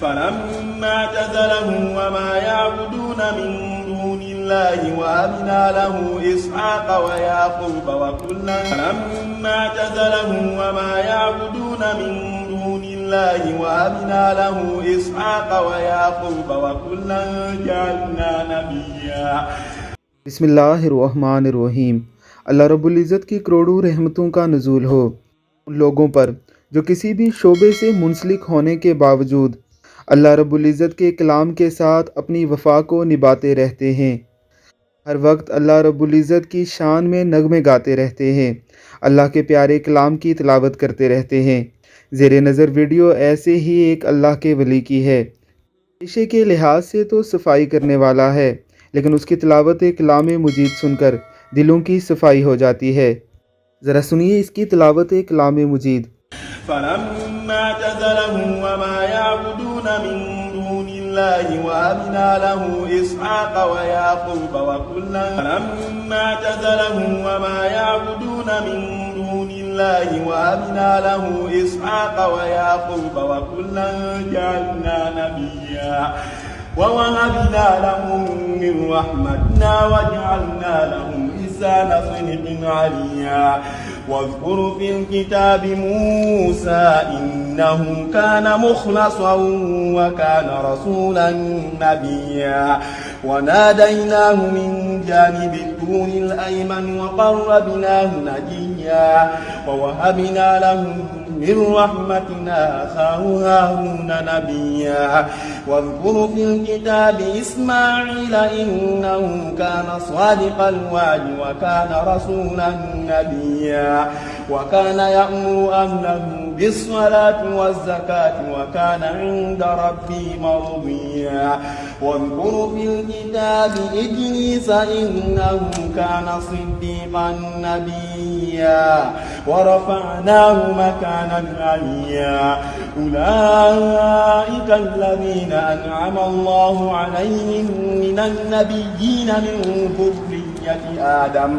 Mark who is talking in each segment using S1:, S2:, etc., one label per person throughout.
S1: فلما اعتزلهم وما يعبدون من دون الله وهبنا له إسحاق ويعقوب وكلا فلما اعتزلهم وما يعبدون من دون الله وهبنا له إسحاق ويعقوب وكلا جعلنا नबिय्या।
S2: बिस्मिल्लाहिर्रहमानिर्रहीम। अल्लाह रब्बुल इज़्ज़त की करोड़ों रहमतों का नुज़ूल हो उन लोगों पर जो किसी भी शोबे से मुंसलिक होने के बावजूद अल्लाह रब्बुल इज़्ज़त के कलाम के साथ अपनी वफ़ा को निभाते रहते हैं। हर वक्त अल्लाह रब्बुल इज़्ज़त की शान में नगमे गाते रहते हैं, अल्लाह के प्यारे कलाम की तिलावत करते रहते हैं। ज़ेरे नज़र वीडियो ऐसे ही एक अल्लाह के वली की है। पेशे के लिहाज से तो सफाई करने वाला है, लेकिन उसकी तिलावत कलाम मुजीद सुनकर दिलों की सफाई हो जाती है। ज़रा सुनिए इसकी तिलावत कलाम मुजीद।
S1: فلما اعتزلهم وما يعبدون من دون الله وهبنا له إسحاق ويعقوب وكلا فلما اعتزلهم وما يعبدون من دون الله وهبنا له إسحاق ويعقوب وكلا جعلنا نبيا ووهبنا لهم من رحمتنا وجعلنا لهم لسان صدق عليا واذكر في الكتاب موسى إنه كان مخلصا وكان رسولا نبيا وناديناه من جانب الطور الأيمن وقربناه نجيا ووهبنا له من رحمتنا أخاه هارون نبيا واذكر في الكتاب إسماعيل إنه كان صادق الوعد وكان رسولا نبيا وكان يأمر أهله بالصلاة والزكاة وكان عند ربه مرضيا واذكر في الكتاب إدريس إنه كان صديقا نبيا ورفعناه مكانا عليا أولئك الذين أنعم الله عليهم من النبيين من ذرية آدم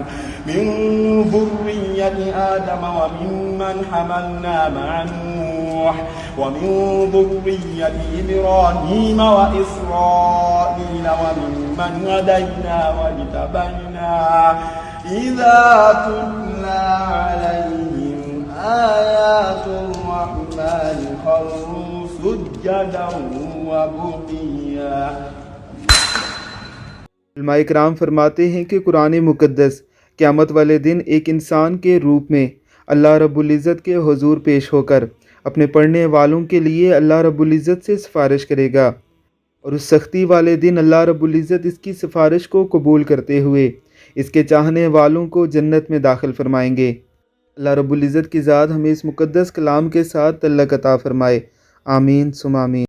S1: وممن حملنا مع نوح ومن ذرية إبراهيم وإسرائيل وممن هدينا واجتبينا إذا تتلى عليهم آيات الرحمن خروا سجدا وبكيا।
S2: उलमा इकराम फरमाते हैं कि कुरान मुक़द्दस क़यामत वाले दिन एक इंसान के रूप में अल्लाह रब्बुल इज़्ज़त के हुज़ूर पेश होकर अपने पढ़ने वालों के लिए अल्लाह रब्बुल इज़्ज़त से सिफारिश करेगा, और उस सख्ती वाले दिन अल्लाह रब्बुल इज़्ज़त इसकी सिफारिश को कबूल करते हुए इसके चाहने वालों को जन्नत में दाखिल फरमाएंगे। अल्लाह रब्बुल इज़्ज़त की ज़ात हमें इस मुक़द्दस कलाम के साथ तल्लक़ अता फ़रमाए। आमीन सुम आमीन।